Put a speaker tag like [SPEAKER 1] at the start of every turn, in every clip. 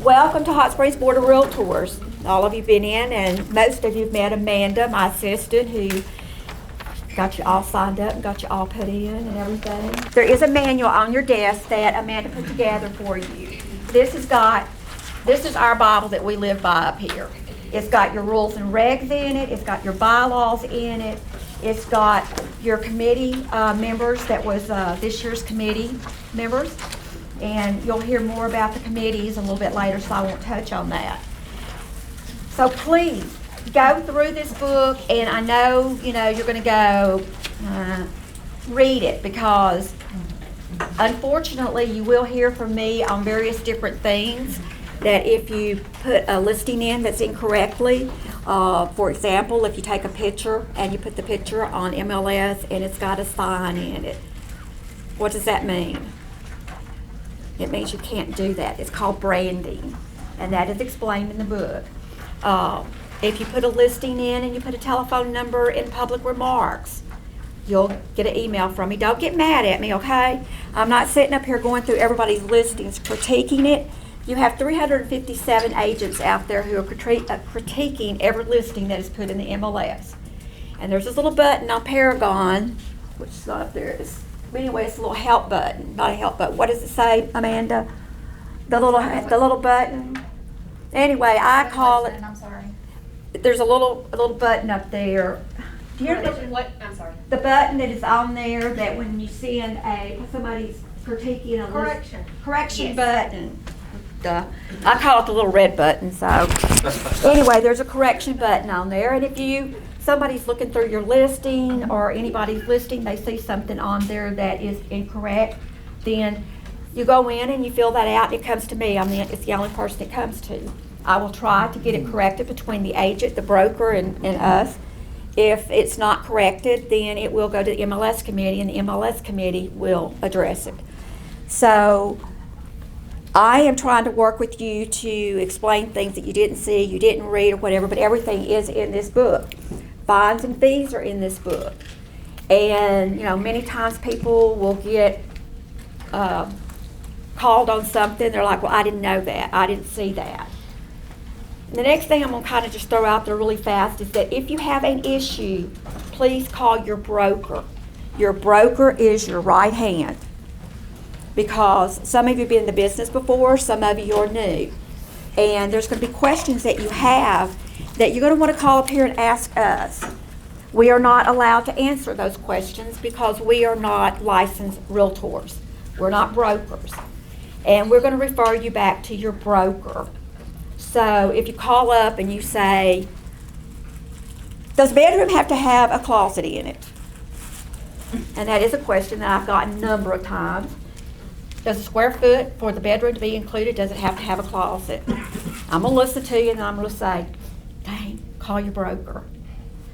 [SPEAKER 1] Welcome to Hot Springs Board of Realtors. All of you have been in, and most of you have met Amanda, my assistant, who got you all signed up and got you all put in and everything. There is a manual on your desk that Amanda put together for you. This is our Bible that we live by up here. It's got your rules and regs in it. It's got your bylaws in it. It's got your committee members that was this year's committee members. And you'll hear more about the committees a little bit later, so I won't touch on that. So please, go through this book, and I know, you're going to go read it, because unfortunately you will hear from me on various different things that if you put a listing in that's incorrectly, for example, if you take a picture and you put the picture on MLS and it's got a sign in it, what does that mean? It means you can't do that. It's called branding, and that is explained in the book. If you put a listing in and you put a telephone number in public remarks, you'll get an email from me. Don't get mad at me, okay? I'm not sitting up here going through everybody's listings, critiquing it. You have 357 agents out there who are critiquing every listing that is put in the MLS. And there's this little button on Paragon, which is not up there. Anyway, it's a little help button, not a help button. What does it say, Amanda? The little button. Anyway, I call it.
[SPEAKER 2] I'm sorry.
[SPEAKER 1] There's a little button up there. Do you hear
[SPEAKER 2] What? I'm sorry.
[SPEAKER 1] the button that is on there that when you send somebody's critiquing a correction
[SPEAKER 2] Yes.
[SPEAKER 1] button. Duh. I call it the little red button. So anyway, there's a correction button on there, and if somebody's looking through your listing or anybody's listing, they see something on there that is incorrect, then you go in and you fill that out, and it comes to me. It's the only person it comes to. I will try to get it corrected between the agent, the broker, and us. If it's not corrected, then it will go to the MLS committee, and the MLS committee will address it. So I am trying to work with you to explain things that you didn't see, you didn't read, or whatever, but everything is in this book. Fines and fees are in this book. And, many times people will get called on something. They're like, well, I didn't know that. I didn't see that. And the next thing I'm going to kind of just throw out there really fast is that if you have an issue, please call your broker. Your broker is your right hand. Because some of you have been in the business before, some of you are new. And there's going to be questions that you have that you're going to want to call up here and ask us. We are not allowed to answer those questions because we are not licensed realtors. We're not brokers. And we're going to refer you back to your broker. So if you call up and you say, does bedroom have to have a closet in it? And that is a question that I've gotten a number of times. Does the square foot for the bedroom to be included, does it have to have a closet? I'm going to listen to you and I'm going to say, dang, call your broker.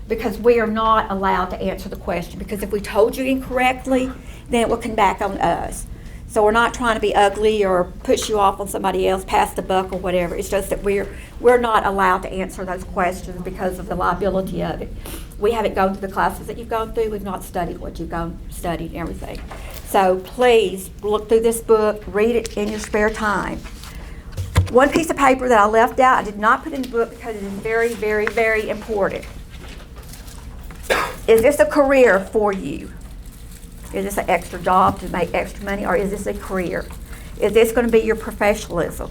[SPEAKER 1] Because we are not allowed to answer the question. Because if we told you incorrectly, then it will come back on us. So we're not trying to be ugly or push you off on somebody else, pass the buck or whatever. It's just that we're not allowed to answer those questions because of the liability of it. We haven't gone through the classes that you've gone through. We've not studied what you've studied and everything. So please look through this book, read it in your spare time. One piece of paper that I left out, I did not put in the book because it is very, very, very important. Is this a career for you? Is this an extra job to make extra money, or is this a career? Is this going to be your professionalism?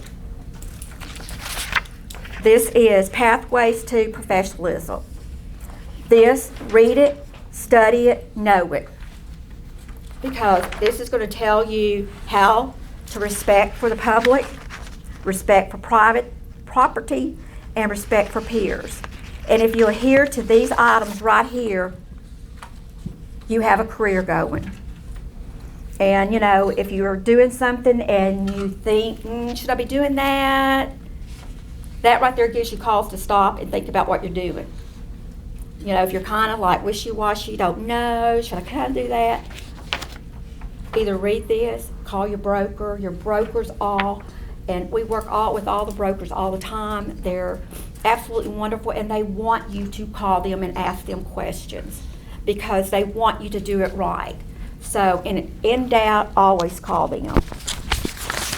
[SPEAKER 1] This is Pathways to Professionalism. This, read it, study it, know it. Because this is going to tell you how to respect for the public, respect for private property, and respect for peers. And if you adhere to these items right here, you have a career going. And if you're doing something and you think, should I be doing that? That right there gives you cause to stop and think about what you're doing. If you're kind of like wishy-washy, don't know, should I kind of do that? Either read this, call your broker. Your brokers and we work with all the brokers all the time. They're absolutely wonderful, and they want you to call them and ask them questions because they want you to do it right. So in doubt, always call them.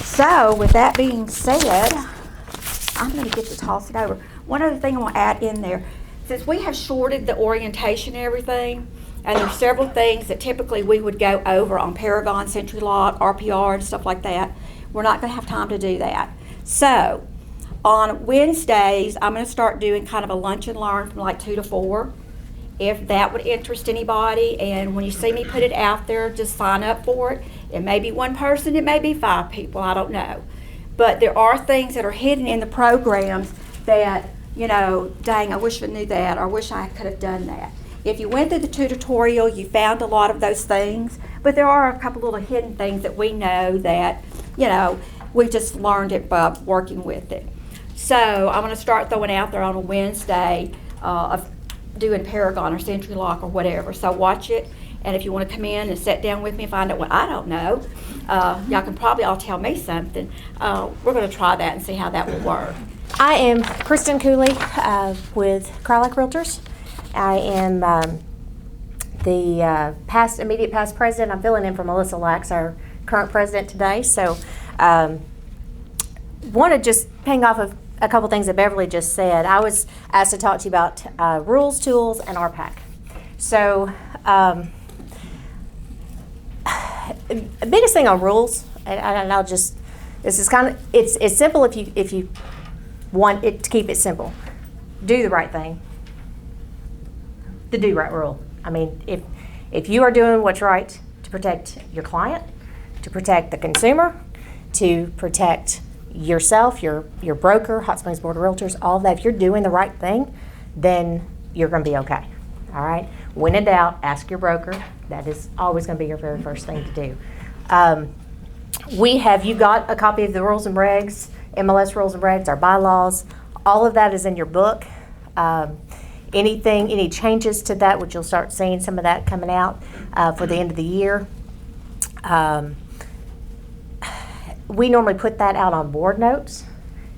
[SPEAKER 1] So with that being said, I'm going to get to toss it over. One other thing I want to add in there, since we have shorted the orientation and everything, and there's several things that typically we would go over on Paragon, Century Lock, RPR, and stuff like that, we're not going to have time to do that. So on Wednesdays, I'm going to start doing kind of a lunch and learn from like 2 to 4, if that would interest anybody. And when you see me put it out there, just sign up for it. It may be one person, it may be 5 people, I don't know. But there are things that are hidden in the programs that, you know, dang, I wish I knew that, or I wish I could have done that. If you went through the tutorial, you found a lot of those things, but there are a couple little hidden things that we know that, you know, we just learned it by working with it. So I'm going to start throwing out there on a Wednesday of doing Paragon or Century Lock or whatever. So watch it, and if you want to come in and sit down with me and find out what I don't know, y'all can probably all tell me something. We're going to try that and see how that will work.
[SPEAKER 2] I am Kristen Cooley with Crowlike Realtors. I am the immediate past president. I'm filling in for Melissa Lax, our current president today. So want to just ping off of a couple things that Beverly just said. I was asked to talk to you about rules, tools, and RPAC. So the biggest thing on rules, and I'll just, this is kind of, it's simple if you want it to keep it simple. Do the right thing. The do right rule. I mean, if you are doing what's right to protect your client, to protect the consumer, to protect yourself, your broker, Hot Springs Board of Realtors, all of that, if you're doing the right thing, then you're going to be okay. All right? When in doubt, ask your broker. That is always going to be your very first thing to do. You got a copy of the rules and regs, MLS rules and regs, our bylaws. All of that is in your book. Any changes to that, which you'll start seeing some of that coming out for the end of the year. We normally put that out on board notes.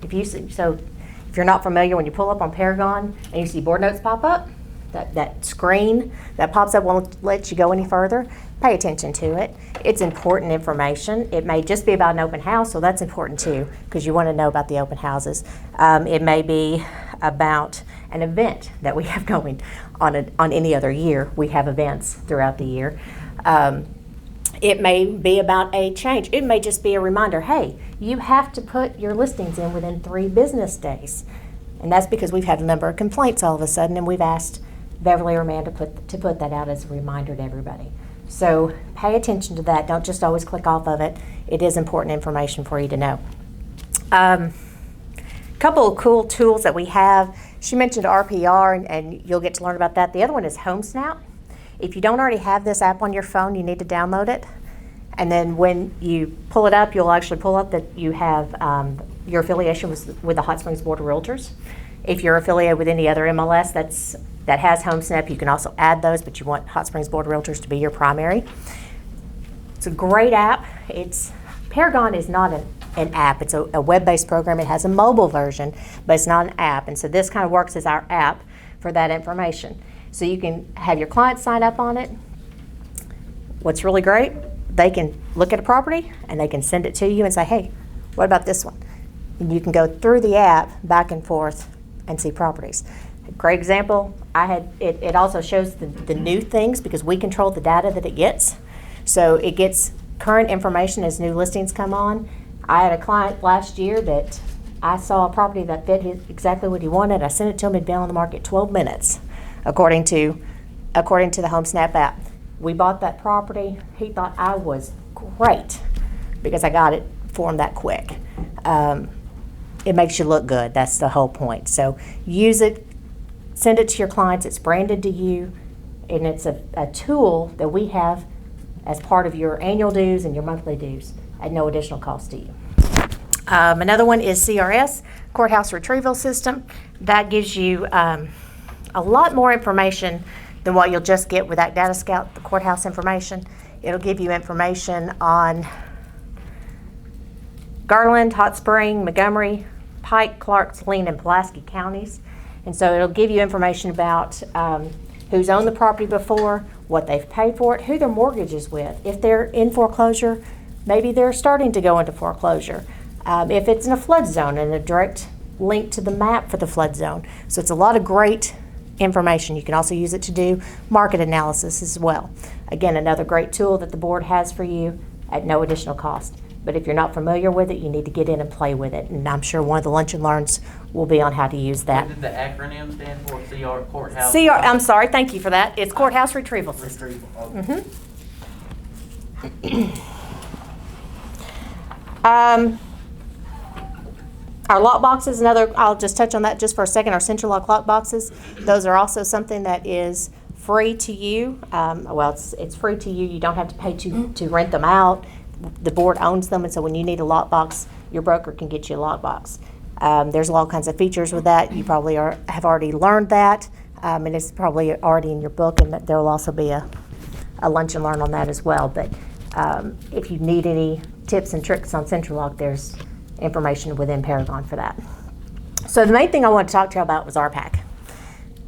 [SPEAKER 2] If you're not familiar, when you pull up on Paragon and you see board notes pop up, that screen that pops up won't let you go any further. Pay attention to it. It's important information. It may just be about an open house, so that's important too, because you want to know about the open houses. It may be about an event that we have going on any other year. We have events throughout the year. It may be about a change. It may just be a reminder, hey, you have to put your listings in within 3 business days. And that's because we've had a number of complaints all of a sudden, and we've asked Beverly or Amanda to put that out as a reminder to everybody. So pay attention to that. Don't just always click off of it. It is important information for you to know. Couple of cool tools that we have. She mentioned RPR, and you'll get to learn about that. The other one is HomeSnap. If you don't already have this app on your phone, you need to download it. And then when you pull it up, you'll actually pull up that you have your affiliation with the Hot Springs Board of Realtors. If you're affiliated with any other MLS that has HomeSnap, you can also add those, but you want Hot Springs Board of Realtors to be your primary. It's a great app. Paragon is not an app. It's a web-based program. It has a mobile version, but it's not an app. And so this kind of works as our app for that information. So you can have your clients sign up on it. What's really great, they can look at a property and they can send it to you and say, hey, what about this one? And you can go through the app back and forth and see properties. A great example, it also shows the new things because we control the data that it gets. So it gets current information as new listings come on. I had a client last year that I saw a property that fit exactly what he wanted. I sent it to him. It'd been on the market 12 minutes, according to the HomeSnap app. We bought that property. He thought I was great because I got it for him that quick. It makes you look good. That's the whole point. So use it, send it to your clients. It's branded to you, and it's a tool that we have as part of your annual dues and your monthly dues at no additional cost to you. Another one is CRS, Courthouse Retrieval System. That gives you a lot more information than what you'll just get with that Data Scout, the courthouse information. It'll give you information on Garland, Hot Spring, Montgomery, Pike, Clark, Saline, and Pulaski counties. And so it'll give you information about who's owned the property before, what they've paid for it, who their mortgage is with. If they're in foreclosure, maybe they're starting to go into foreclosure. If it's in a flood zone and a direct link to the map for the flood zone. So it's a lot of great information. You can also use it to do market analysis as well. Again, another great tool that the board has for you at no additional cost. But if you're not familiar with it, you need to get in and play with it. And I'm sure one of the lunch and learns will be on how to use that.
[SPEAKER 3] What did the acronym stand for? CR, courthouse?
[SPEAKER 2] I'm sorry, thank you for that. It's Courthouse Retrieval System.
[SPEAKER 3] Okay.
[SPEAKER 2] Our lock boxes, I'll just touch on that just for a second. Our central lock boxes, those are also something that is free to you. It's free to you. You don't have to pay to rent them out. The board owns them, and so when you need a lock box, your broker can get you a lock box. There's all kinds of features with that. You probably have already learned that, and it's probably already in your book, and there will also be a lunch and learn on that as well. But if you need any tips and tricks on Central Lock, there's information within Paragon for that. So the main thing I wanted to talk to you about was RPAC.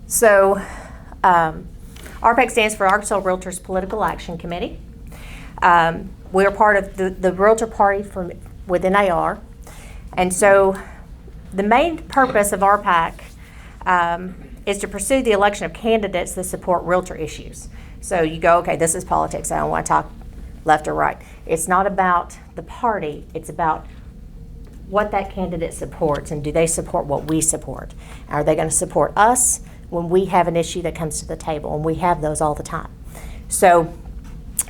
[SPEAKER 2] So RPAC stands for Arkansas Realtors Political Action Committee. We're part of the Realtor Party within AR. And so the main purpose of RPAC is to pursue the election of candidates that support realtor issues. So you go, okay, this is politics. I don't want to talk left or right. It's not about the party. It's about what that candidate supports, and do they support what we support? Are they going to support us when we have an issue that comes to the table? And we have those all the time. So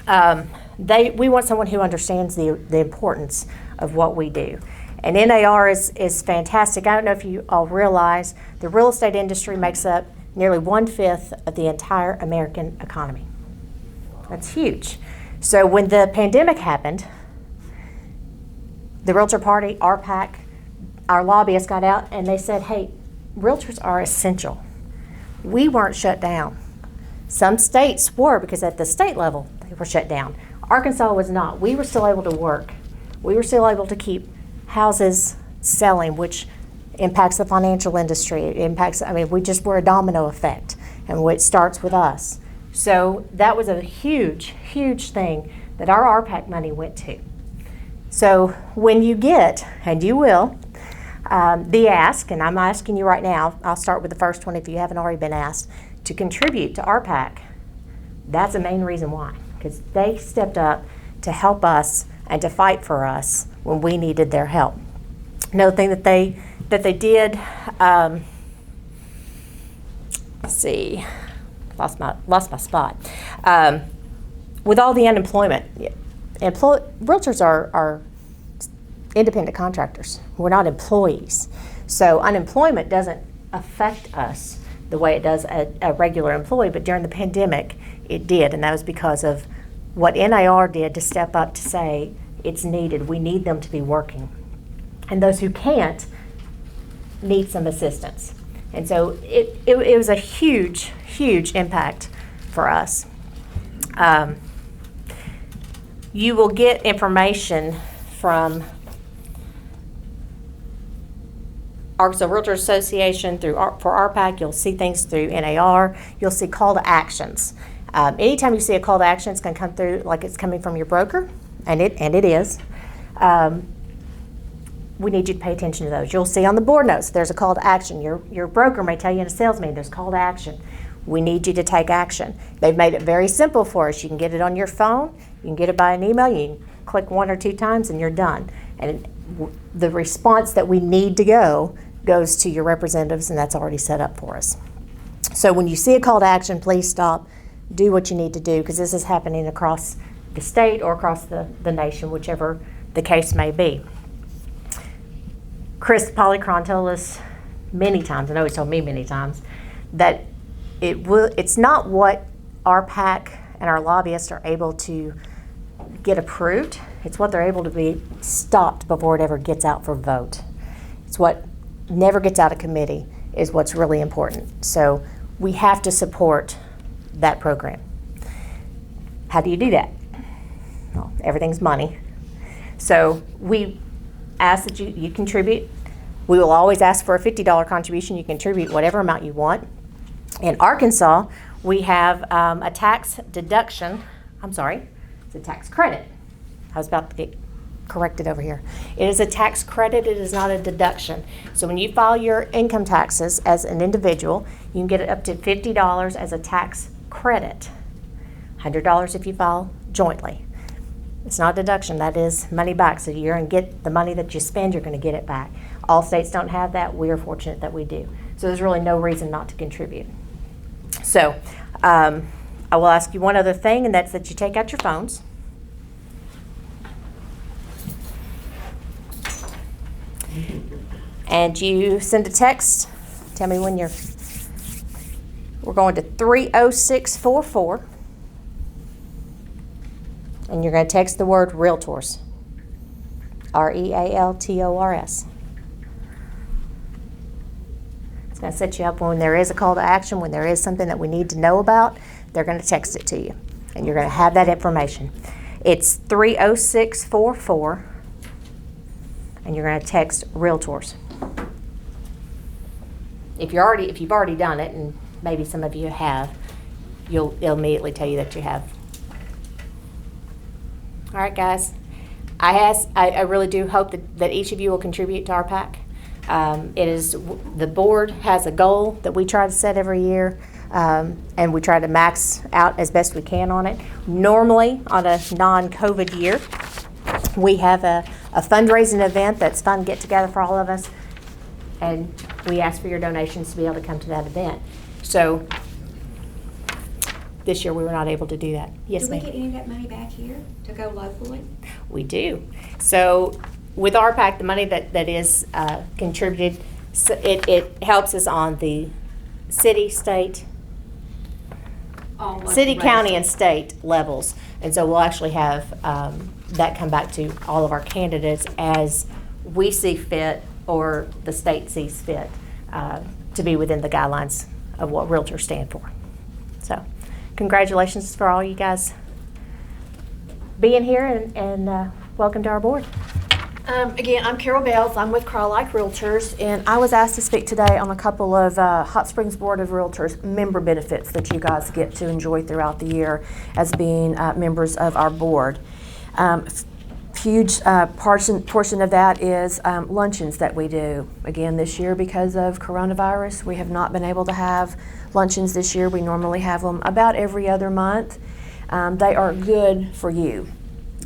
[SPEAKER 2] we want someone who understands the importance of what we do. And NAR is fantastic. I don't know if you all realize the real estate industry makes up nearly 1/5 of the entire American economy. That's huge. So when the pandemic happened, the Realtor Party, RPAC, our lobbyists got out and they said, hey, realtors are essential. We weren't shut down. Some states were, because at the state level they were shut down. Arkansas was not. We were still able to work. We were still able to keep houses selling, which impacts the financial industry. It impacts, we're a domino effect, and it starts with us. So that was a huge, huge thing that our RPAC money went to. So when you get, and you will, the ask, and I'm asking you right now, I'll start with the first one if you haven't already been asked, to contribute to RPAC, that's the main reason why, because they stepped up to help us and to fight for us when we needed their help. Another thing that they did, let's see, lost my spot. With all the unemployment, realtors are independent contractors. We're not employees. So unemployment doesn't affect us the way it does a regular employee, but during the pandemic it did, and that was because of what NAR did to step up to say it's needed. We need them to be working. And those who can't need some assistance. And so it was a huge, huge impact for us. You will get information from Arkansas Realtors Association for RPAC. You'll see things through NAR. You'll see call to actions. Anytime you see a call to action, it's going to come through like it's coming from your broker, and it is. We need you to pay attention to those. You'll see on the board notes there's a call to action. Your broker may tell you in a sales meeting there's a call to action. We need you to take action. They've made it very simple for us. You can get it on your phone. You can get it by an email. You can click 1 or 2 times and you're done. And the response that we need to go goes to your representatives, and that's already set up for us. So when you see a call to action, please stop. Do what you need to do, because this is happening across the state or across the nation, whichever the case may be. Chris Polycron told us many times, I know he's told me many times, that it's not what our PAC and our lobbyists are able to get approved, it's what they're able to be stopped before it ever gets out for vote. It's what never gets out of committee is what's really important. So we have to support that program. How do you do that? Well, everything's money. So we ask that you contribute. We will always ask for a $50 contribution. You contribute whatever amount you want. In Arkansas, we have a tax deduction, it's a tax credit. I was about to get correct it over here. It is a tax credit, it is not a deduction. So when you file your income taxes as an individual, you can get it up to $50 as a tax credit. $100 if you file jointly. It's not a deduction, that is money back. So you're going to get the money that you spend, you're going to get it back. All states don't have that. We are fortunate that we do. So there's really no reason not to contribute. So I will ask you one other thing, and that's that you take out your phones. And you send a text. Tell me when we're going to 30644. And you're going to text the word Realtors. REALTORS. It's going to set you up when there is a call to action, when there is something that we need to know about, they're going to text it to you. And you're going to have that information. It's 30644. And you're going to text Realtors. If you've already done it, and maybe some of you have, it'll immediately tell you that you have. All right, guys. I really do hope that each of you will contribute to our PAC. The board has a goal that we try to set every year, and we try to max out as best we can on it. Normally, on a non-COVID year, we have a fundraising event that's fun get together for all of us, and we ask for your donations to be able to come to that event. So this year we were not able to do that. Yes,
[SPEAKER 1] Do we
[SPEAKER 2] ma'am.
[SPEAKER 1] get any of that money back here to go locally?
[SPEAKER 2] We do. So with our PAC, the money that is contributed, so it helps us on the city, state, city, county, and state levels. And so we'll actually have that come back to all of our candidates as we see fit or the state sees fit to be within the guidelines of what realtors stand for. So congratulations for all you guys being here, and welcome to our board.
[SPEAKER 4] Again, I'm Carol Bales. I'm with Carl-like Realtors, and I was asked to speak today on a couple of Hot Springs Board of Realtors member benefits that you guys get to enjoy throughout the year as being members of our board. Huge portion of that is luncheons that we do. Again, this year because of coronavirus, we have not been able to have luncheons this year. We normally have them about every other month. They are good for you.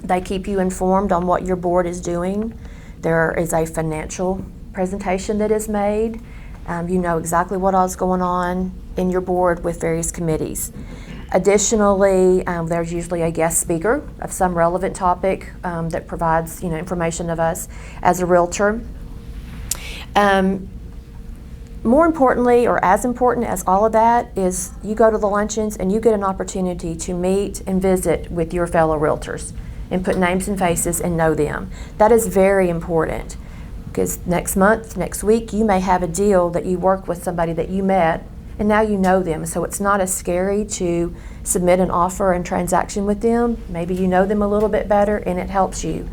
[SPEAKER 4] They keep you informed on what your board is doing. There is a financial presentation that is made. You know exactly what is going on in your board with various committees. Additionally, there's usually a guest speaker of some relevant topic that provides information of us as a realtor. More importantly, or as important as all of that, is you go to the luncheons and you get an opportunity to meet and visit with your fellow realtors and put names and faces and know them. That is very important, because next month, next week, you may have a deal that you work with somebody that you met and now you know them. So it's not as scary to submit an offer and transaction with them. Maybe you know them a little bit better and it helps you.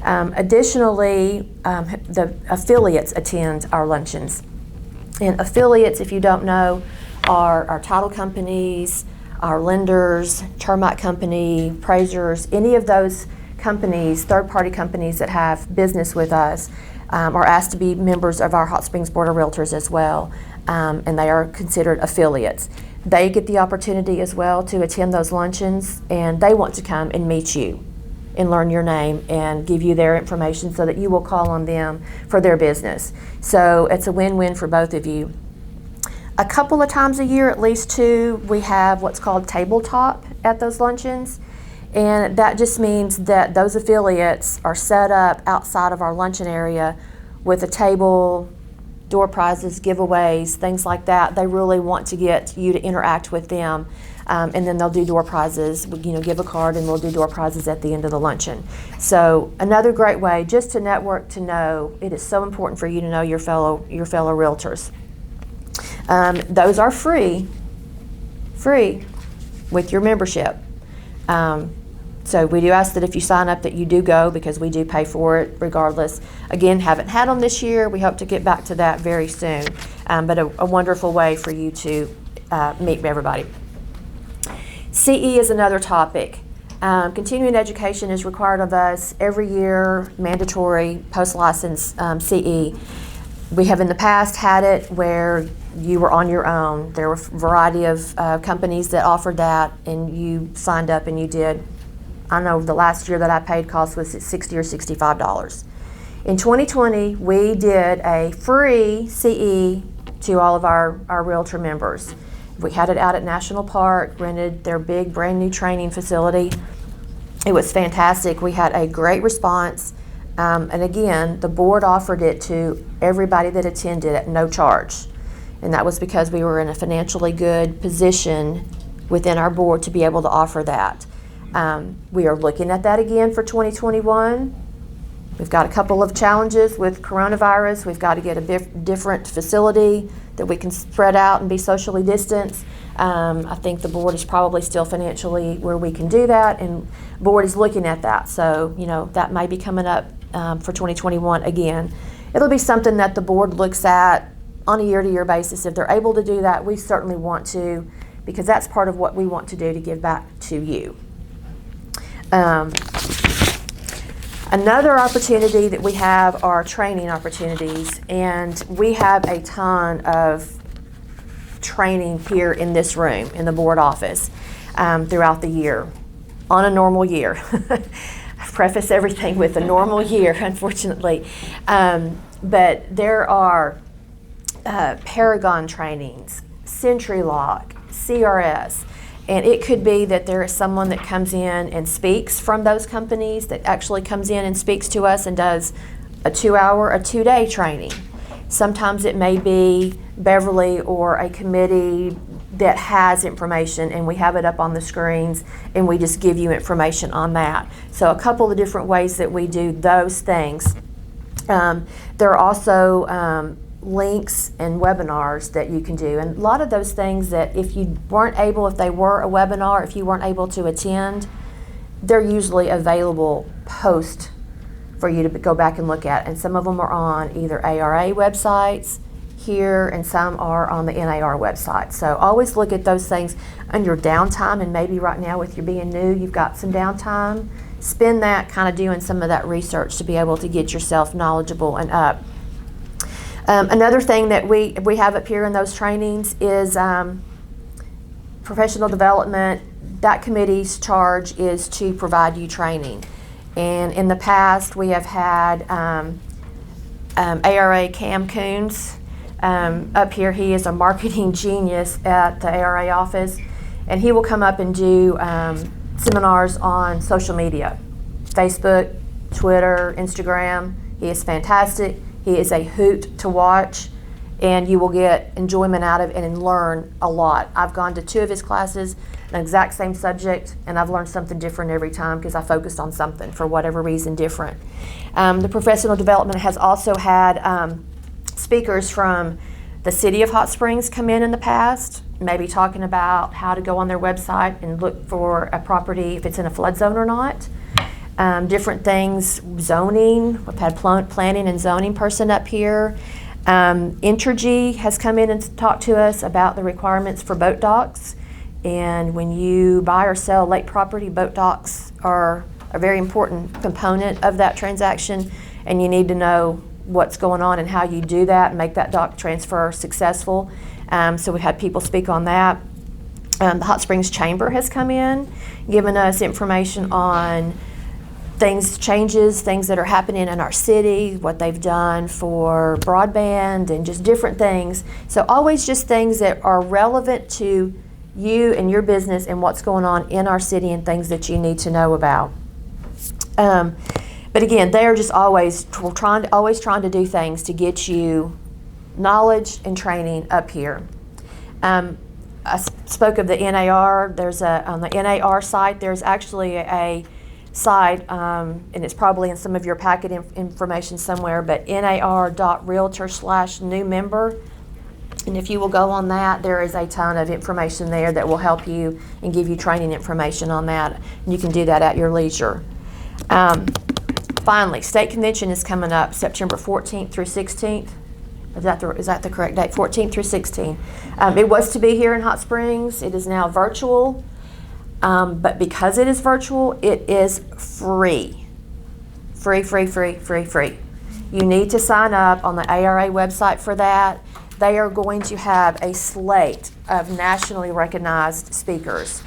[SPEAKER 4] Additionally, the affiliates attend our luncheons. And affiliates, if you don't know, are our title companies, our lenders, termite company, appraisers, any of those companies, third-party companies that have business with us are asked to be members of our Hot Springs Board of Realtors as well, and they are considered affiliates. They get the opportunity as well to attend those luncheons, and they want to come and meet you and learn your name and give you their information so that you will call on them for their business. So it's a win-win for both of you. A couple of times a year, at least two, we have what's called tabletop at those luncheons. And that just means that those affiliates are set up outside of our luncheon area with a table, door prizes, giveaways, things like that. They really want to get you to interact with them. And then they'll do door prizes, give a card, and we'll do door prizes at the end of the luncheon. So another great way just to network, to know. It is so important for you to know your fellow realtors. Those are free with your membership. So we do ask that if you sign up that you do go, because we do pay for it regardless. Again, haven't had them this year. We hope to get back to that very soon. But a wonderful way for you to meet everybody. CE is another topic. Continuing education is required of us every year, mandatory post-license CE. We have in the past had it where you were on your own. There were a variety of companies that offered that, and you signed up and you did. I know the last year that I paid cost was $60 or $65. In 2020, we did a free CE to all of our realtor members. We had it out at National Park, rented their big brand new training facility. It was fantastic. We had a great response. And again, the board offered it to everybody that attended at no charge. And that was because we were in a financially good position within our board to be able to offer that. We are looking at that again for 2021. We've got a couple of challenges with coronavirus. We've got to get a different facility that we can spread out and be socially distanced. I think the board is probably still financially where we can do that, and board is looking at that. So, that may be coming up for 2021 again. It'll be something that the board looks at on a year-to-year basis. If they're able to do that, we certainly want to, because that's part of what we want to do to give back to you. Another opportunity that we have are training opportunities, and we have a ton of training here in this room, in the board office, throughout the year, on a normal year. I preface everything with a normal year, unfortunately. But there are Paragon trainings, CenturyLock, CRS, and it could be that there is someone that comes in and speaks from those companies that actually comes in and speaks to us and does a 2-hour, a 2-day training. Sometimes it may be Beverly or a committee that has information, and we have it up on the screens and we just give you information on that. So a couple of different ways that we do those things. There are also links and webinars that you can do, and a lot of those things that if they were a webinar, if you weren't able to attend, they're usually available post for you to go back and look at, and some of them are on either ARA websites here and some are on the NAR website. So always look at those things on your downtime, and maybe right now with you being new, you've got some downtime. Spend that kind of doing some of that research to be able to get yourself knowledgeable and up. Another thing that we have up here in those trainings is professional development. That committee's charge is to provide you training. And in the past, we have had ARA Cam Coons up here. He is a marketing genius at the ARA office, and he will come up and do seminars on social media, Facebook, Twitter, Instagram. He is fantastic. He is a hoot to watch, and you will get enjoyment out of it and learn a lot. I've gone to 2 of his classes, the exact same subject, and I've learned something different every time because I focused on something for whatever reason different. The professional development has also had speakers from the city of Hot Springs come in the past, maybe talking about how to go on their website and look for a property if it's in a flood zone or not. Different things, zoning. We've had planning and zoning person up here. Entergy has come in and talked to us about the requirements for boat docks. And when you buy or sell lake property, boat docks are a very important component of that transaction, and you need to know what's going on and how you do that and make that dock transfer successful. So we had people speak on that. The Hot Springs Chamber has come in, given us information on changes, things that are happening in our city, what they've done for broadband, and just different things. So always just things that are relevant to you and your business and what's going on in our city and things that you need to know about. But again, they are just always trying to do things to get you knowledge and training up here. I spoke of the NAR. On the NAR site, there's actually a site, and it's probably in some of your packet information somewhere, but nar.realtor/new member. And if you will go on that, there is a ton of information there that will help you and give you training information on that. And you can do that at your leisure. Finally, state convention is coming up September 14th through 16th. Is that the correct date? 14th through 16th. It was to be here in Hot Springs. It is now virtual. But because it is virtual, it is free. Free, free, free, free, free. You need to sign up on the ARA website for that. They are going to have a slate of nationally recognized speakers.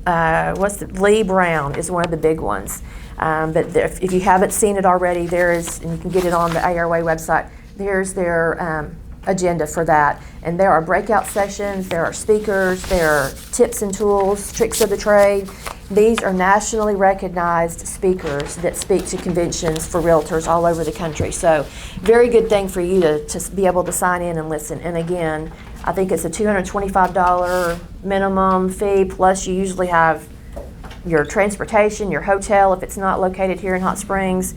[SPEAKER 4] Lee Brown is one of the big ones. But if you haven't seen it already, there is, and you can get it on the ARA website, there's their agenda for that. And there are breakout sessions, there are speakers, there are tips and tools, tricks of the trade. These are nationally recognized speakers that speak to conventions for realtors all over the country. So very good thing for you to be able to sign in and listen. And again, I think it's a $225 minimum fee, plus you usually have your transportation, your hotel if it's not located here in Hot Springs.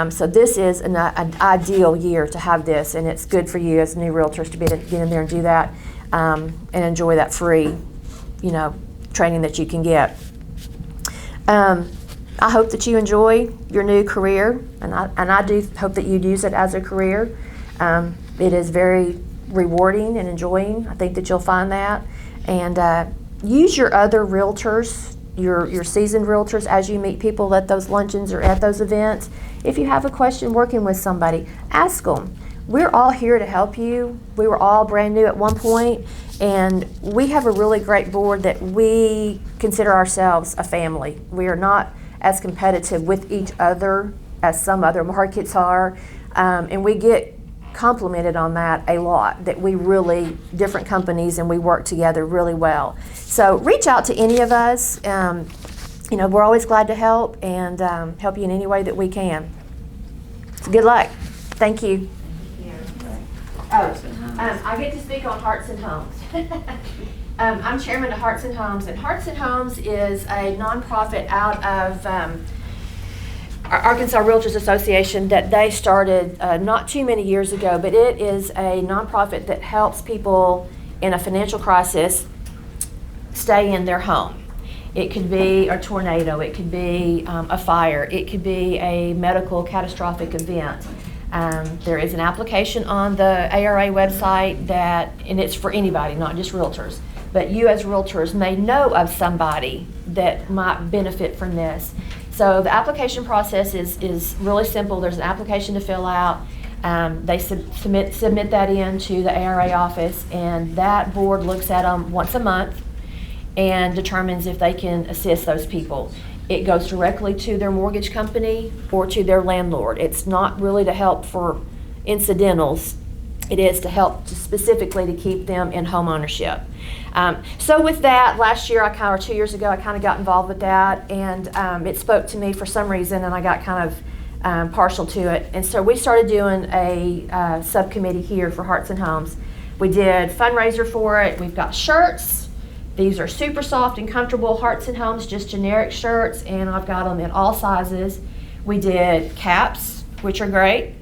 [SPEAKER 4] So this is an ideal year to have this, and it's good for you as new realtors to get in there and do that and enjoy that free, training that you can get. I hope that you enjoy your new career, and I do hope that you'd use it as a career. It is very rewarding and enjoying. I think that you'll find that. And use your other realtors, your seasoned realtors, as you meet people at those luncheons or at those events. If you have a question working with somebody, ask them. We're all here to help you. We were all brand new at one point, and we have a really great board that we consider ourselves a family. We are not as competitive with each other as some other markets are, and we get complimented on that a lot, that we really, different companies, and we work together really well. So reach out to any of us. We're always glad to help and help you in any way that we can. So good luck. Thank you. I get to speak on Hearts and Homes. I'm chairman of Hearts and Homes, and Hearts and Homes is a nonprofit out of Arkansas Realtors Association that they started not too many years ago, but it is a nonprofit that helps people in a financial crisis stay in their home. It could be a tornado, it could be a fire, it could be a medical catastrophic event. There is an application on the ARA website and it's for anybody, not just realtors. But you as realtors may know of somebody that might benefit from this. So the application process is really simple. There's an application to fill out. They submit that in to the ARA office, and that board looks at them once a month and determines if they can assist those people. It goes directly to their mortgage company or to their landlord. It's not really to help for incidentals. It is to help specifically to keep them in home ownership. So with that, last year, or 2 years ago, I kind of got involved with that, and it spoke to me for some reason, and I got kind of partial to it. And so we started doing a subcommittee here for Hearts and Homes. We did fundraiser for it. We've got shirts. These are super soft and comfortable Hearts and Homes, just generic shirts, and I've got them in all sizes. We did caps, which are great.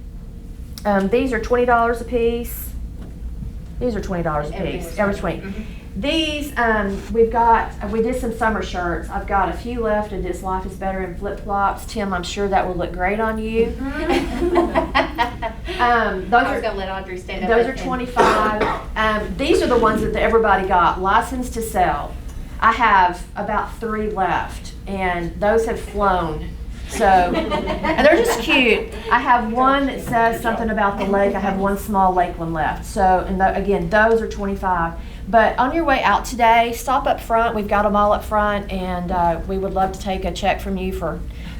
[SPEAKER 4] These are $20 a piece. These are $20 a piece. Every 20. Mm-hmm. These, we did some summer shirts. I've got a few left of This Life is Better in flip-flops. Tim, I'm sure that will look great on you.
[SPEAKER 5] I was going to let Audrey stand up.
[SPEAKER 4] Those are $25. These are the ones that everybody got, licensed to sell. I have about 3 left, and those have flown. So, and they're just cute. I have one that says something about the lake. I have one small lake one left. So, and again, those are $25. But on your way out today, stop up front. We've got them all up front, and we would love to take a check from you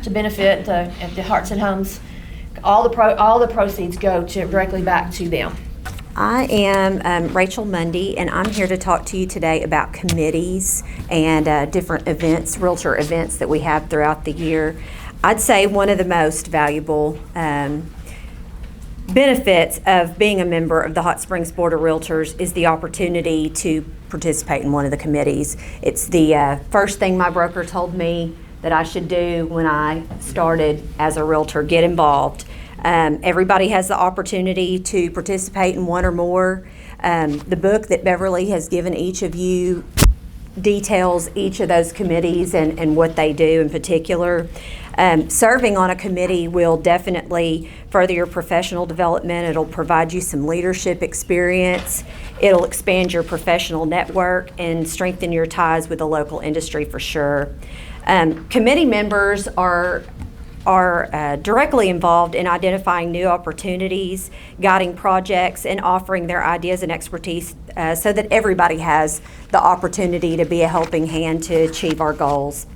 [SPEAKER 4] to benefit the Hearts and Homes. All the proceeds go directly back to them.
[SPEAKER 6] I am Rachel Mundy, and I'm here to talk to you today about committees and different events, realtor events that we have throughout the year. I'd say one of the most valuable benefits of being a member of the Hot Springs Board of Realtors is the opportunity to participate in one of the committees. It's the first thing my broker told me that I should do when I started as a realtor, get involved. Everybody has the opportunity to participate in one or more. The book that Beverly has given each of you details each of those committees and what they do in particular. Serving on a committee will definitely further your professional development. It'll provide you some leadership experience. It'll expand your professional network and strengthen your ties with the local industry for sure. Committee members are directly involved in identifying new opportunities, guiding projects, and offering their ideas and expertise so that everybody has the opportunity to be a helping hand to achieve our goals.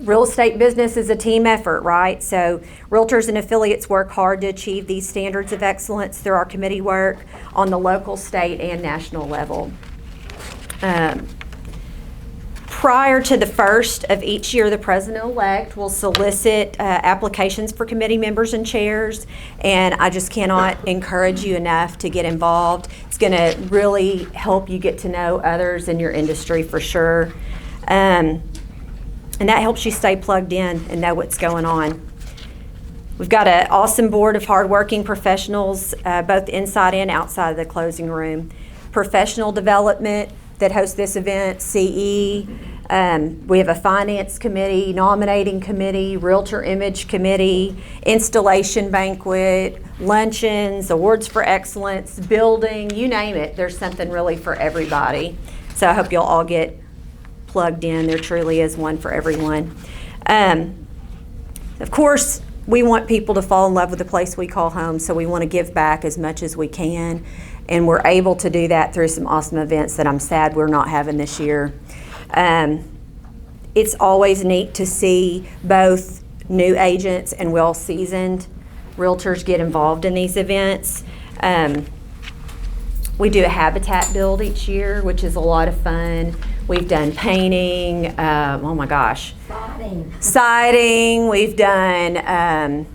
[SPEAKER 6] Real estate business is a team effort, right? So realtors and affiliates work hard to achieve these standards of excellence through our committee work on the local, state, and national level. Prior to the first of each year, the president-elect will solicit applications for committee members and chairs, and I just cannot encourage you enough to get involved. It's going to really help you get to know others in your industry for sure. And that helps you stay plugged in and know what's going on. We've got an awesome board of hardworking professionals, both inside and outside of the closing room. Professional development that hosts this event, CE. We have a finance committee, nominating committee, realtor image committee, installation banquet, luncheons, awards for excellence, building, you name it. There's something really for everybody. So I hope you'll all get plugged in. There truly is one for everyone. Of course, we want people to fall in love with the place we call home, so we want to give back as much as we can. And we're able to do that through some awesome events that I'm sad we're not having this year. It's always neat to see both new agents and well-seasoned realtors get involved in these events. We do a habitat build each year, which is a lot of fun. We've done painting, oh my gosh. Siding. We've done,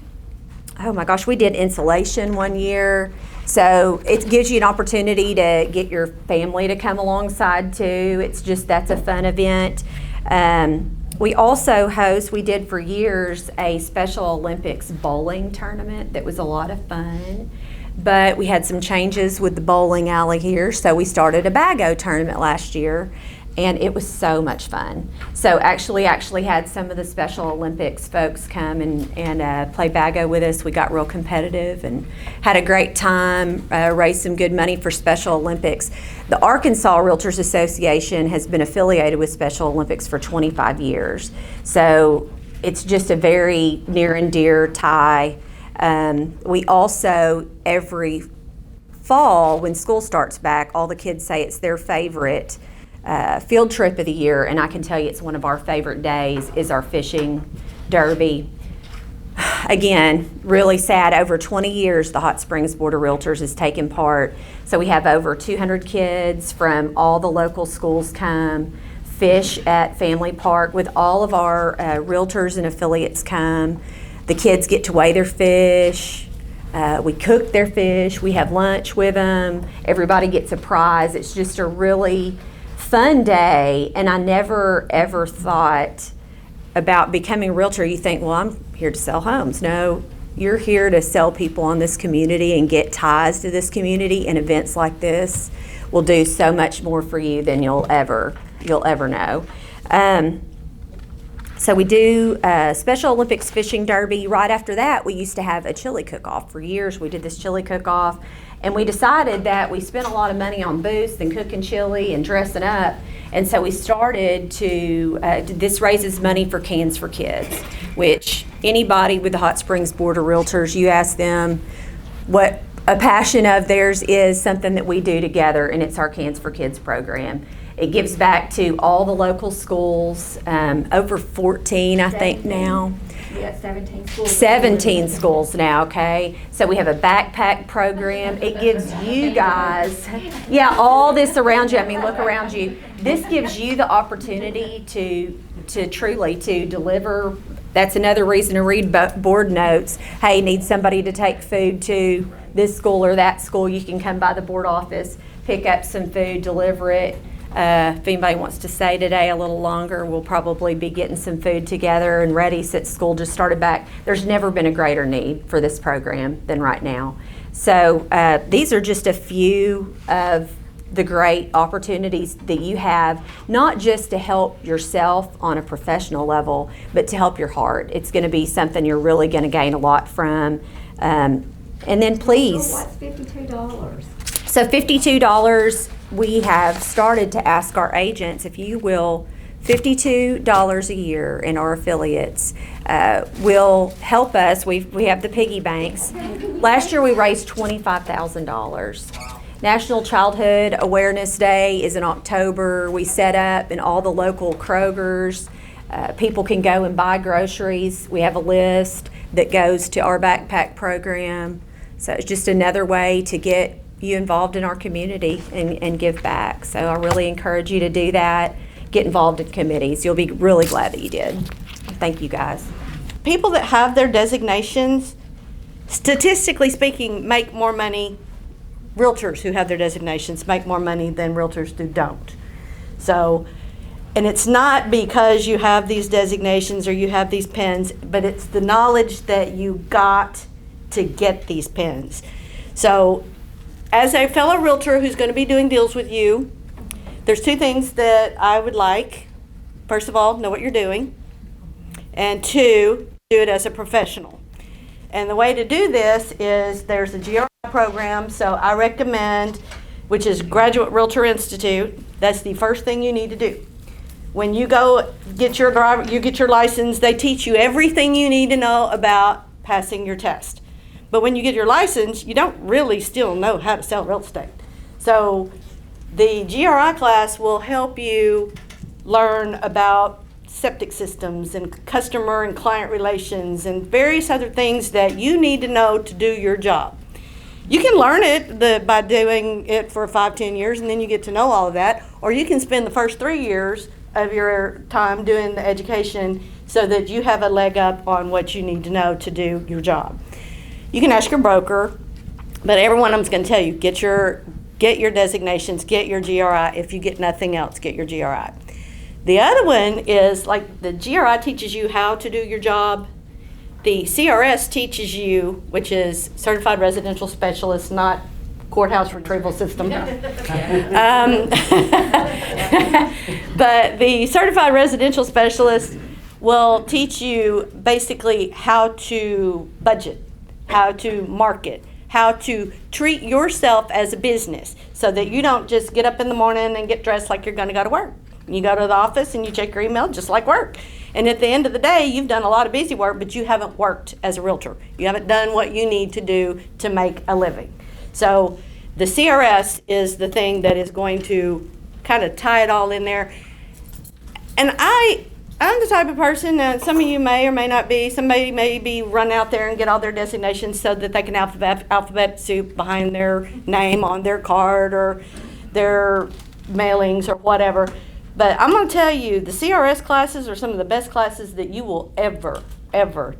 [SPEAKER 6] oh my gosh, we did insulation one year. So it gives you an opportunity to get your family to come alongside too. It's just, that's a fun event. We also host, we did for years, a Special Olympics bowling tournament that was a lot of fun. But we had some changes with the bowling alley here, so we started a Bago tournament last year, and it was so much fun. So actually had some of the Special Olympics folks come and play Bago with us. We got real competitive and had a great time, raised some good money for Special Olympics. The Arkansas Realtors Association has been affiliated with Special Olympics for 25 years. So it's just a very near and dear tie. We also, every fall when school starts back, all the kids say it's their favorite field trip of the year, and I can tell you it's one of our favorite days is our fishing derby. Again, really sad, over 20 years the Hot Springs Board of Realtors has taken part. So we have over 200 kids from all the local schools come, fish at Family Park with all of our realtors and affiliates come. The kids get to weigh their fish. We cook their fish. We have lunch with them. Everybody gets a prize. It's just a really fun day. And I never, ever thought about becoming a realtor. You think, well, I'm here to sell homes. No, you're here to sell people on this community and get ties to this community. And events like this will do so much more for you than you'll ever know. So we do Special Olympics Fishing Derby. Right after that, we used to have a chili cook-off. For years, we did this chili cook-off. And we decided that we spent a lot of money on booths and cooking chili and dressing up. And so we started to, this raises money for Cans for Kids, which anybody with the Hot Springs Board of Realtors, you ask them what a passion of theirs is, something that we do together, and it's our Cans for Kids program. It gives back to all the local schools, over 14, I think now.
[SPEAKER 1] We got 17 schools.
[SPEAKER 6] 17 schools now, okay? So we have a backpack program. It gives you guys, all this around you. I mean, look around you. This gives you the opportunity to truly deliver. That's another reason to read board notes. Hey, need somebody to take food to this school or that school. You can come by the board office, pick up some food, deliver it. If anybody wants to stay today a little longer, we'll probably be getting some food together and ready since school just started back. There's never been a greater need for this program than right now. So these are just a few of the great opportunities that you have, not just to help yourself on a professional level, but to help your heart. It's going to be something you're really going to gain a lot from. And then please.
[SPEAKER 1] What's $52?
[SPEAKER 6] So $52, we have started to ask our agents, if you will, $52 a year in our affiliates will help us. We have the piggy banks. Last year we raised $25,000. National Childhood Awareness Day is in October. We set up in all the local Krogers. People can go and buy groceries. We have a list that goes to our backpack program. So it's just another way to get you involved in our community and give back. So I really encourage you to do that. Get involved in committees. You'll be really glad that you did. Thank you, guys.
[SPEAKER 7] People that have their designations, statistically speaking, make more money. Realtors who have their designations make more money than realtors who don't. So, and it's not because you have these designations or you have these pins, but it's the knowledge that you got to get these pins. So, as a fellow realtor who's going to be doing deals with you, there's two things that I would like. First of all, know what you're doing. And two, do it as a professional. And the way to do this is there's a GRI program, so I recommend, which is Graduate Realtor Institute. That's the first thing you need to do. When you go get your license, they teach you everything you need to know about passing your test. But when you get your license, you don't really still know how to sell real estate. So the GRI class will help you learn about septic systems and customer and client relations and various other things that you need to know to do your job. You can learn it by doing it for 5-10 years, and then you get to know all of that, or you can spend the first 3 years of your time doing the education so that you have a leg up on what you need to know to do your job. You can ask your broker, but every one of them's going to tell you, get your designations, get your GRI. If you get nothing else, get your GRI. The other one is, like, the GRI teaches you how to do your job. The CRS teaches you, which is Certified Residential Specialist, not Courthouse Retrieval System. But the Certified Residential Specialist will teach you basically how to budget, how to market, how to treat yourself as a business so that you don't just get up in the morning and get dressed like you're going to go to work. You go to the office and you check your email just like work. And at the end of the day, you've done a lot of busy work, but you haven't worked as a realtor. You haven't done what you need to do to make a living. So the CRS is the thing that is going to kind of tie it all in there. And I'm the type of person, some of you may or may not be, somebody may be run out there and get all their designations so that they can alphabet soup behind their name on their card or their mailings or whatever. But I'm going to tell you, the CRS classes are some of the best classes that you will ever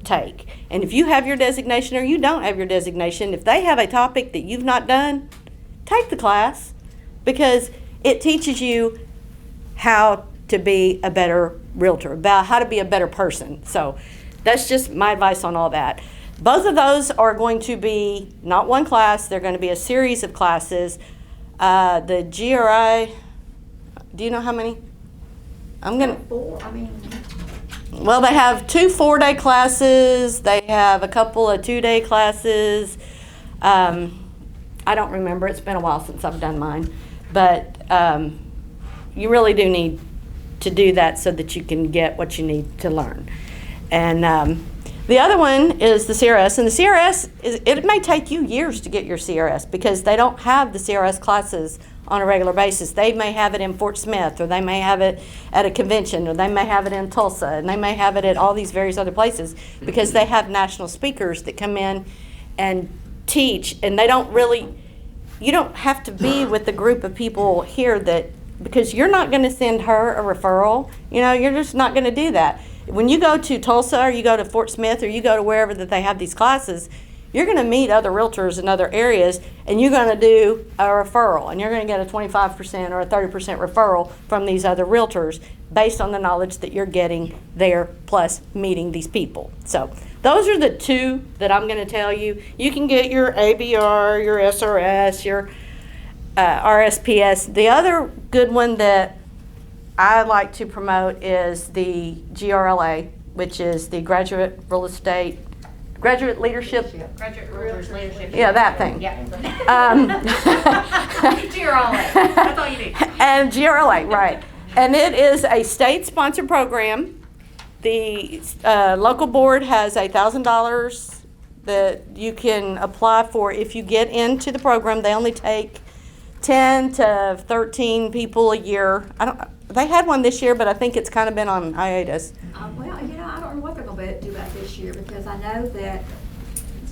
[SPEAKER 7] take. And if you have your designation or you don't have your designation, if they have a topic that you've not done, take the class, because it teaches you how to be a better realtor, about how to be a better person. So that's just my advice on all that. Both of those are going to be not one class, they're going to be a series of classes. The GRI, do you know how many? Well, they have 2 4-day classes. They have a couple of 2-day classes. I don't remember. It's been a while since I've done mine. But you really do need to do that so that you can get what you need to learn. And the other one is the CRS. And the CRS, it may take you years to get your CRS because they don't have the CRS classes on a regular basis. They may have it in Fort Smith, or they may have it at a convention, or they may have it in Tulsa, and they may have it at all these various other places because they have national speakers that come in and teach. And they don't really, you don't have to be with the group of people here that, because you're not going to send her a referral. You know, you're just not going to do that. When you go to Tulsa or you go to Fort Smith or you go to wherever that they have these classes, you're going to meet other realtors in other areas, and you're going to do a referral, and you're going to get a 25% or a 30% referral from these other realtors based on the knowledge that you're getting there, plus meeting these people. So those are the 2 that I'm going to tell you. You can get your ABR, your SRS, RSPS. The other good one that I like to promote is the GRLA, which is the Graduate Leadership.
[SPEAKER 5] Graduate Realtors Leadership.
[SPEAKER 7] Yeah, that thing.
[SPEAKER 5] Yeah.
[SPEAKER 7] GRLA.
[SPEAKER 5] That's all you need.
[SPEAKER 7] And GRLA, right. And it is a state-sponsored program. The local board has $1,000 that you can apply for if you get into the program. They only take 10 to 13 people a year. They had one this year, but I think it's kind of been on hiatus.
[SPEAKER 1] Well, I don't know what they're going to do about this year because I know that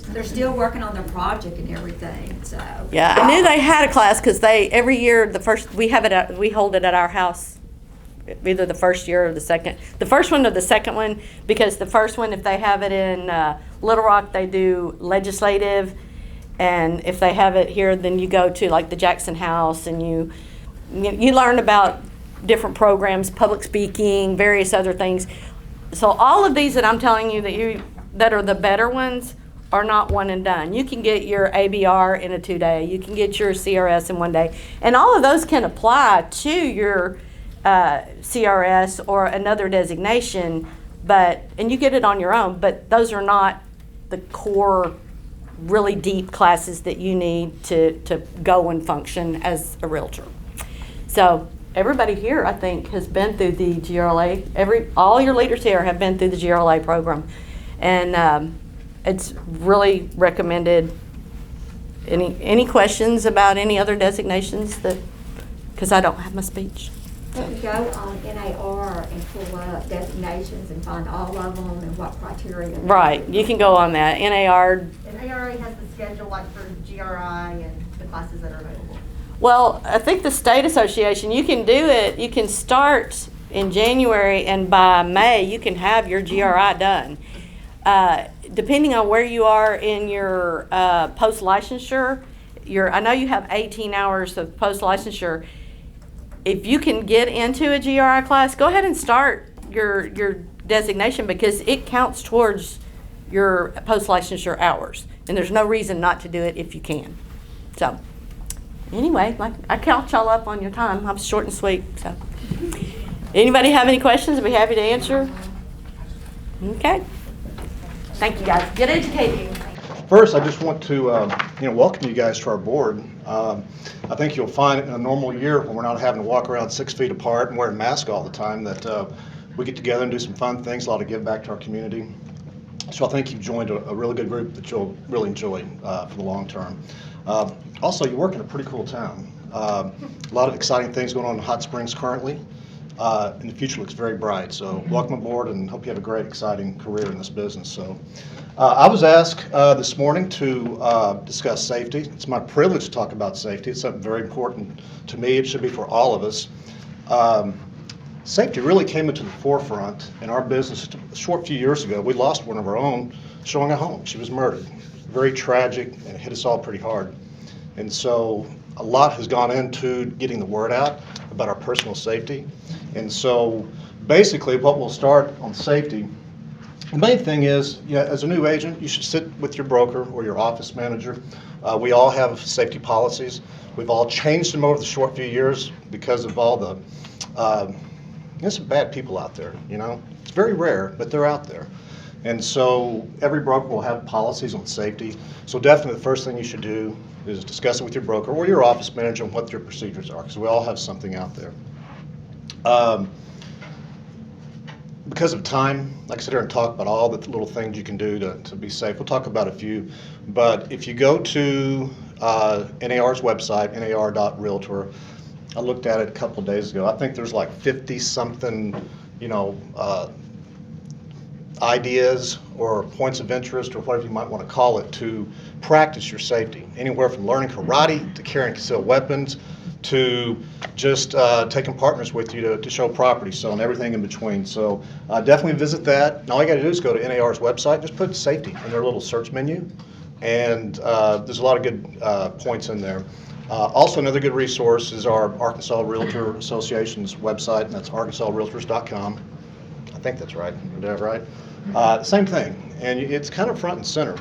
[SPEAKER 1] they're still working on their project and everything, so.
[SPEAKER 7] Yeah, I knew they had a class because every year, we hold it at our house, either the first year or the second. The first one or the second one, because the first one, if they have it in Little Rock, they do legislative. And if they have it here, then you go to like the Jackson House and you learn about different programs, public speaking, various other things. So all of these that I'm telling you that are the better ones are not one and done. You can get your ABR in a 2-day. You can get your CRS in 1 day. And all of those can apply to your CRS or another designation, and you get it on your own, but those are not the core really deep classes that you need to go and function as a realtor. So everybody here, I think, has been through the GRLA. All your leaders here have been through the GRLA program. And it's really recommended. Any questions about any other designations because I don't have my speech.
[SPEAKER 1] You can go on NAR and pull up designations and find all of them and what criteria.
[SPEAKER 7] Right, you can go on that. NAR.
[SPEAKER 5] And ARA has the schedule like for GRI and the classes that are available.
[SPEAKER 7] Well, I think the state association, you can do it. You can start in January, and by May, you can have your GRI done. Depending on where you are in your post-licensure, I know you have 18 hours of post-licensure. If you can get into a GRI class, go ahead and start your designation because it counts towards your post-licensure hours. And there's no reason not to do it if you can. So anyway, I count y'all up on your time. I'm short and sweet. So anybody have any questions? I'd be happy to answer. Okay. Thank you, guys. Get educated.
[SPEAKER 8] First, I just want to welcome you guys to our board. I think you'll find in a normal year when we're not having to walk around 6 feet apart and wearing masks all the time that we get together and do some fun things, a lot of give back to our community. So I think you've joined a really good group that you'll really enjoy for the long term. Also, you work in a pretty cool town. A lot of exciting things going on in Hot Springs currently. And the future looks very bright. So welcome aboard and hope you have a great, exciting career in this business. So I was asked this morning to discuss safety. It's my privilege to talk about safety. It's something very important to me. It should be for all of us. Safety really came into the forefront in our business a short few years ago. We lost one of our own showing a home. She was murdered. Very tragic, and it hit us all pretty hard. And so a lot has gone into getting the word out about our personal safety. And so basically what we'll start on safety, the main thing is, as a new agent, you should sit with your broker or your office manager. We all have safety policies. We've all changed them over the short few years because of all the, there's some bad people out there, It's very rare, but they're out there. And so every broker will have policies on safety. So definitely the first thing you should do is discuss it with your broker or your office manager on what your procedures are, because we all have something out there. Because of time, I can sit here and talk about all the little things you can do to be safe. We'll talk about a few. But if you go to NAR's website, nar.realtor, I looked at it a couple of days ago. I think there's like 50-something, ideas or points of interest or whatever you might want to call it to practice your safety. Anywhere from learning karate to carrying concealed weapons to just taking partners with you to show property, so and everything in between. So definitely visit that. And all you got to do is go to NAR's website, just put safety in their little search menu, and there's a lot of good points in there. Also, another good resource is our Arkansas Realtor Association's website, and that's arkansasrealtors.com. I think that's right. Did I have it right? Same thing, and it's kind of front and center.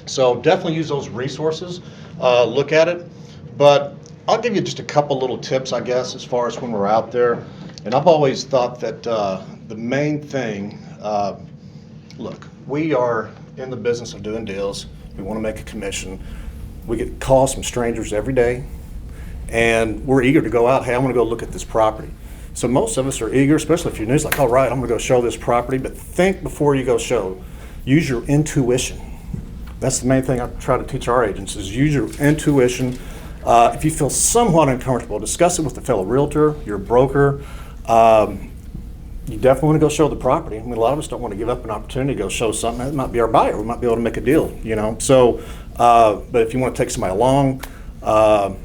[SPEAKER 8] So definitely use those resources. Look at it, but I'll give you just a couple little tips, I guess, as far as when we're out there. And I've always thought that the main thing, look, we are in the business of doing deals. We want to make a commission. We get calls from strangers every day, and we're eager to go out. Hey, I want to go look at this property. So most of us are eager, especially if you're new. It's like, all right, I'm going to go show this property, but think before you go show. Use your intuition. That's the main thing I try to teach our agents is use your intuition. If you feel somewhat uncomfortable, discuss it with a fellow realtor, your broker. You definitely want to go show the property. I mean, a lot of us don't want to give up an opportunity to go show something. That might be our buyer. We might be able to make a deal, you know. So, but if you want to take somebody along,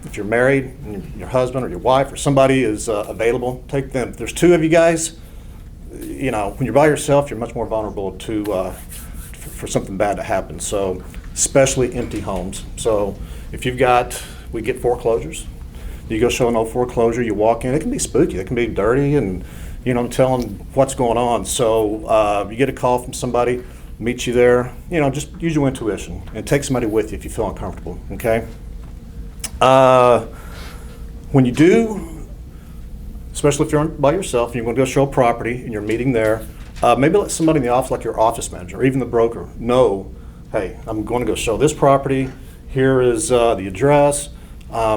[SPEAKER 8] if you're married and your husband or your wife or somebody is available, take them. If there's two of you guys, you know, when you're by yourself, you're much more vulnerable to for something bad to happen. So, especially empty homes. So, if you've got, we get foreclosures. You go show an old foreclosure, you walk in, it can be spooky, it can be dirty, and you know, telling what's going on. So you get a call from somebody, meet you there, you know, just use your intuition and take somebody with you if you feel uncomfortable, okay? When you do, especially if you're by yourself and you're going to go show a property and you're meeting there, maybe let somebody in the office, like your office manager or even the broker, know, hey, I'm going to go show this property, here is the address.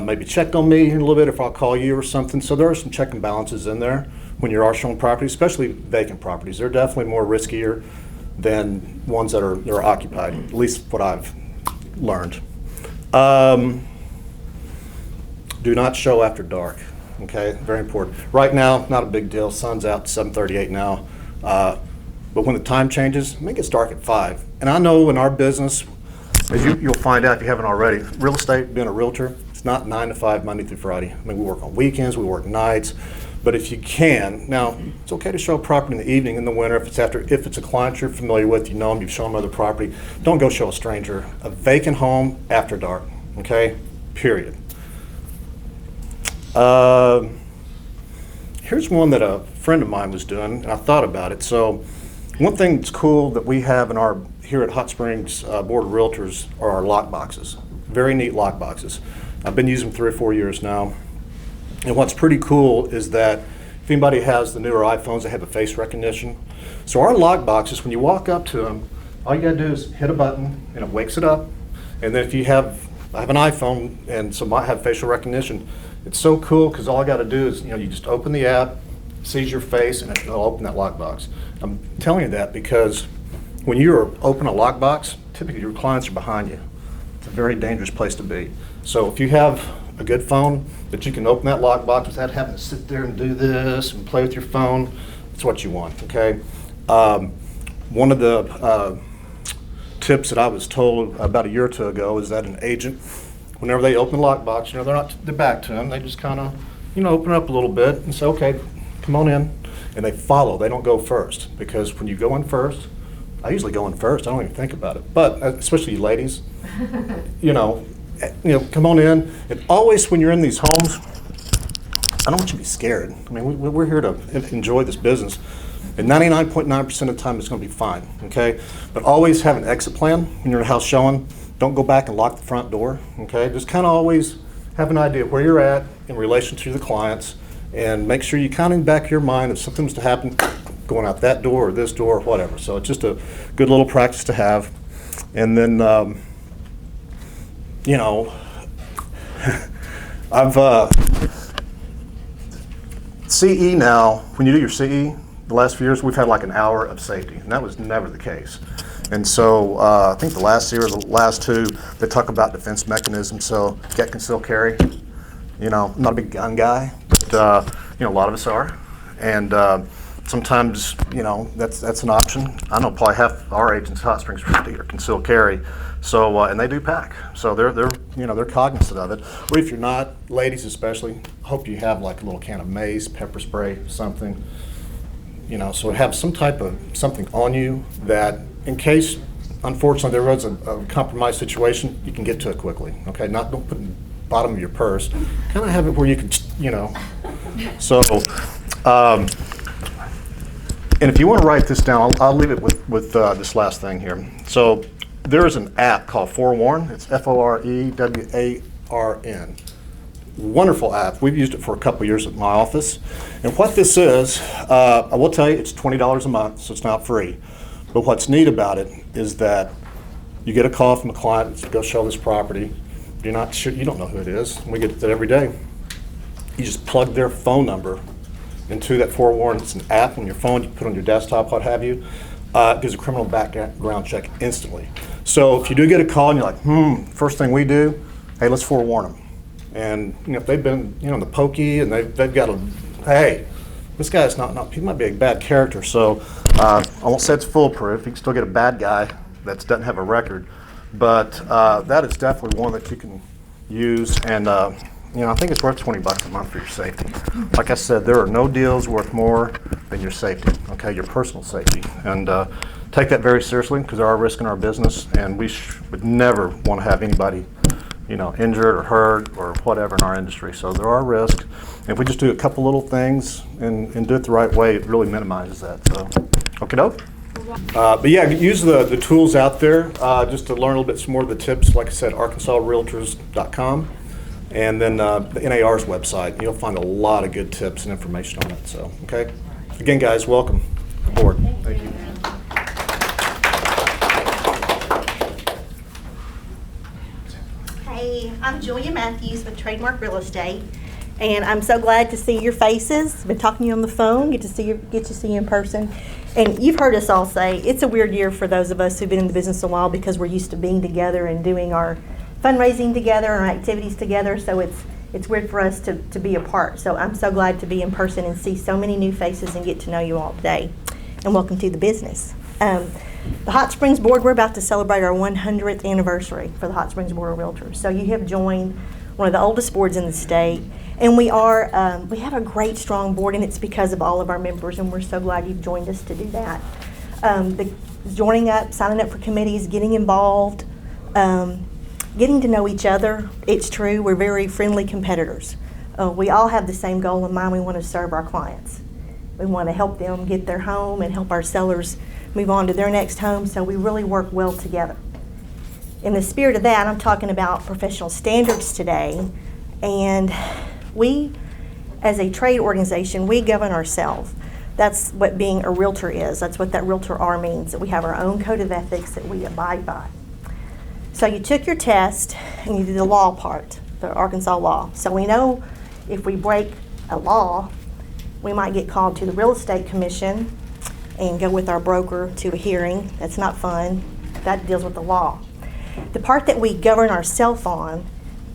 [SPEAKER 8] Maybe check on me a little bit if I'll call you or something. So there are some check and balances in there when you are showing properties, especially vacant properties. They're definitely more riskier than ones that are occupied, at least what I've learned. Do not show after dark, okay? Very important. Right now, not a big deal. Sun's out, 7:38 now. But when the time changes, it gets dark at 5. And I know in our business, as you'll find out if you haven't already, real estate, being a realtor, it's not 9 to 5, Monday through Friday. I mean, we work on weekends, we work nights, but if you can, now, it's okay to show a property in the evening, in the winter, if it's a client you're familiar with, you know them, you've shown them other property, don't go show a stranger a vacant home after dark, okay? Period. Here's one that a friend of mine was doing, and I thought about it. So, one thing that's cool that we have here at Hot Springs Board of Realtors are our lock boxes. Very neat lock boxes. I've been using them 3 or 4 years now. And what's pretty cool is that if anybody has the newer iPhones, they have a face recognition. So our lock boxes, when you walk up to them, all you gotta do is hit a button and it wakes it up. And then if I have an iPhone and so might have facial recognition, it's so cool because all I gotta do is, you just open the app, sees your face, and it'll open that lock box. I'm telling you that because when you open a lock box, typically your clients are behind you. It's a very dangerous place to be. So if you have a good phone that you can open that lock box without having to sit there and do this and play with your phone, that's what you want, okay? One of the tips that I was told about a year or two ago is that an agent, whenever they open the lock box, they're back to them, they just kind of, open up a little bit and say, okay, come on in. And they follow, they don't go first. Because when you go in first, I usually go in first, I don't even think about it. But especially you ladies, come on in. And always when you're in these homes, I don't want you to be scared. I mean, we're here to enjoy this business. And 99.9% of the time it's going to be fine, okay? But always have an exit plan when you're in a house showing. Don't go back and lock the front door, okay? Just kind of always have an idea where you're at in relation to the clients and make sure you kind of in the back of your mind if something was to happen, going out that door or this door or whatever. So it's just a good little practice to have. And then, I've CE now, when you do your CE, the last few years we've had like an hour of safety, and that was never the case. And so I think the last year or the last two, they talk about defense mechanisms. So get, conceal, carry. I'm not a big gun guy, but a lot of us are. And sometimes, that's an option. I know probably half our agents, Hot Springs, are conceal carry. So and they do pack. So they're cognizant of it. Or if you're not, ladies especially, hope you have like a little can of mace, pepper spray, something. So have some type of something on you that, in case, unfortunately, there was a compromised situation, you can get to it quickly. Okay, don't put it in the bottom of your purse. Kind of have it where you can, So, and if you want to write this down, I'll leave it with this last thing here. So there is an app called Forewarn. It's Forewarn. wonderful app. We've used it for a couple years at my office. And what this is, I will tell you, it's $20 a month, so it's not free. But what's neat about it is that you get a call from a client to go show this property. You're not sure, you don't know who it is. We get that every day. You just plug their phone number into that forewarn. It's an app on your phone. You put it on your desktop, what have you. It gives a criminal background check instantly. So if you do get a call and you're like, first thing we do, hey, let's forewarn them. And if they've been in the pokey and they've got a, hey, this guy's not he might be a bad character. So I won't say it's foolproof. You can still get a bad guy that doesn't have a record. But that is definitely one that you can use. And I think it's worth $20 a month for your safety. Like I said, there are no deals worth more than your safety, okay, your personal safety. And take that very seriously because there are risks in our business, and we would never want to have anybody injured or hurt or whatever in our industry. So there are risks. And if we just do a couple little things and do it the right way, it really minimizes that. So, okay, doke. But yeah, use the tools out there just to learn a little bit more of the tips. Like I said, ArkansasRealtors.com, and then the NAR's website. You'll find a lot of good tips and information on it. So, okay. Again, guys, welcome aboard. Thank you.
[SPEAKER 7] Hey, I'm Julia Matthews with Trademark Real Estate, and I'm so glad to see your faces. I've been talking to you on the phone, get to see you in person. And you've heard us all say it's a weird year for those of us who've been in the business a while because we're used to being together and doing our fundraising together and our activities together. So it's weird for us to be apart. So I'm so glad to be in person and see so many new faces and get to know you all today. And welcome to the business. The Hot Springs Board, we're about to celebrate our 100th anniversary for the Hot Springs Board of Realtors. So you have joined one of the oldest boards in the state. And we have a great, strong board, and it's because of all of our members, and we're so glad you've joined us to do that. Joining up, signing up for committees, getting involved, getting to know each other. It's true, we're very friendly competitors. We all have the same goal in mind. We want to serve our clients. We want to help them get their home and help our sellers move on to their next home, so we really work well together. In the spirit of that, I'm talking about professional standards today, and we, as a trade organization, we govern ourselves. That's what being a realtor is. That's what that realtor R means, that we have our own code of ethics that we abide by. So you took your test and you did the law part, the Arkansas law. So we know if we break a law, we might get called to the Real Estate Commission and go with our broker to a hearing. That's not fun. That deals with the law. The part that we govern ourselves on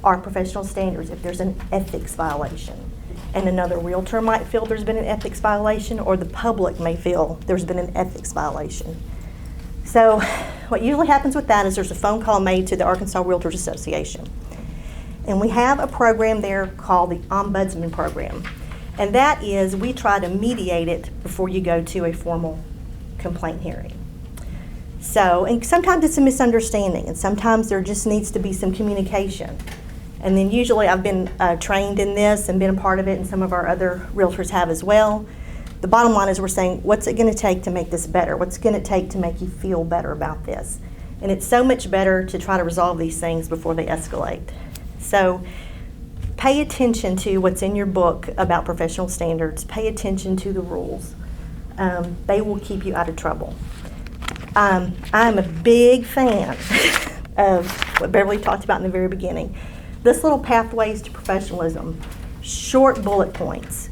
[SPEAKER 7] are professional standards. If there's an ethics violation, and another realtor might feel there's been an ethics violation, or the public may feel there's been an ethics violation. So what usually happens with that is there's a phone call made to the Arkansas Realtors Association. And we have a program there called the Ombudsman Program. And that is, we try to mediate it before you go to a formal complaint hearing. So, and sometimes it's a misunderstanding, and sometimes there just needs to be some communication. And then usually I've been trained in this and been a part of it, and some of our other realtors have as well. The bottom line is we're saying, what's it going to take to make this better? What's it going to take to make you feel better about this? And it's so much better to try to resolve these things before they escalate. So pay attention to what's in your book about professional standards. Pay attention to the rules. They will keep you out of trouble. I'm a big fan of what Beverly talked about in the very beginning. This little pathways to professionalism, short bullet points.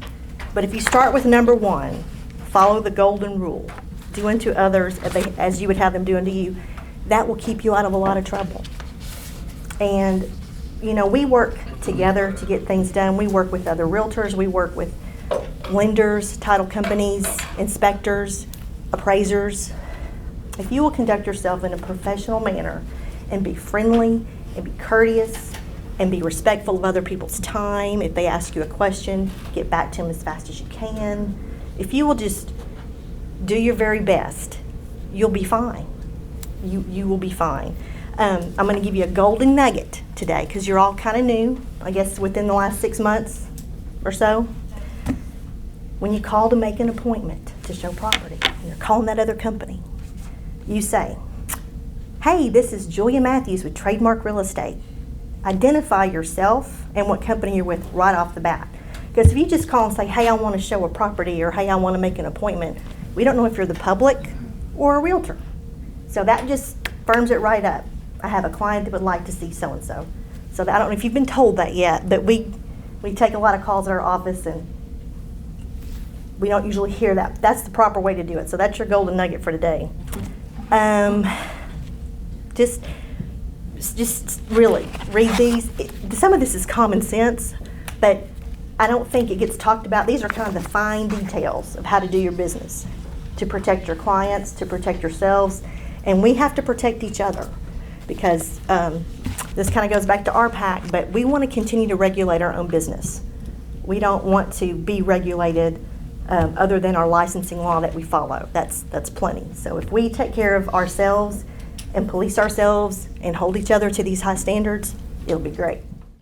[SPEAKER 7] But if you start with number 1, follow the golden rule. Do unto others as you would have them do unto you. That will keep you out of a lot of trouble. And we work together to get things done. We work with other realtors. We work with lenders, title companies, inspectors, appraisers. If you will conduct yourself in a professional manner and be friendly and be courteous and be respectful of other people's time, if they ask you a question, get back to them as fast as you can. If you will just do your very best, you'll be fine. You will be fine. I'm going to give you a golden nugget today because you're all kind of new, I guess within the last 6 months or so. When you call to make an appointment to show property, and you're calling that other company, you say, hey, this is Julia Matthews with Trademark Real Estate.
[SPEAKER 5] identify yourself and what company you're with right off the bat. Because if you just call and say, hey, I want to show a property, or hey, I want to make an appointment, we don't know if you're the public or a realtor. So that just firms it right up. I have a client that would like to see so-and-so. So I don't know if you've been told that yet, but we take a lot of calls at our office, and we don't usually hear that. That's the proper way to do it. So that's your golden nugget for today. Just really read these. Some of this is common sense, but I don't think it gets talked about. These are kind of the fine details of how to do your business, to protect your clients, to protect yourselves, and we have to protect each other, because this kind of goes back to our pack, but we want to continue to regulate our own business. We don't want to be regulated other than our licensing law that we follow. That's plenty. So if we take care of ourselves and police ourselves and hold each other to these high standards, it'll be great.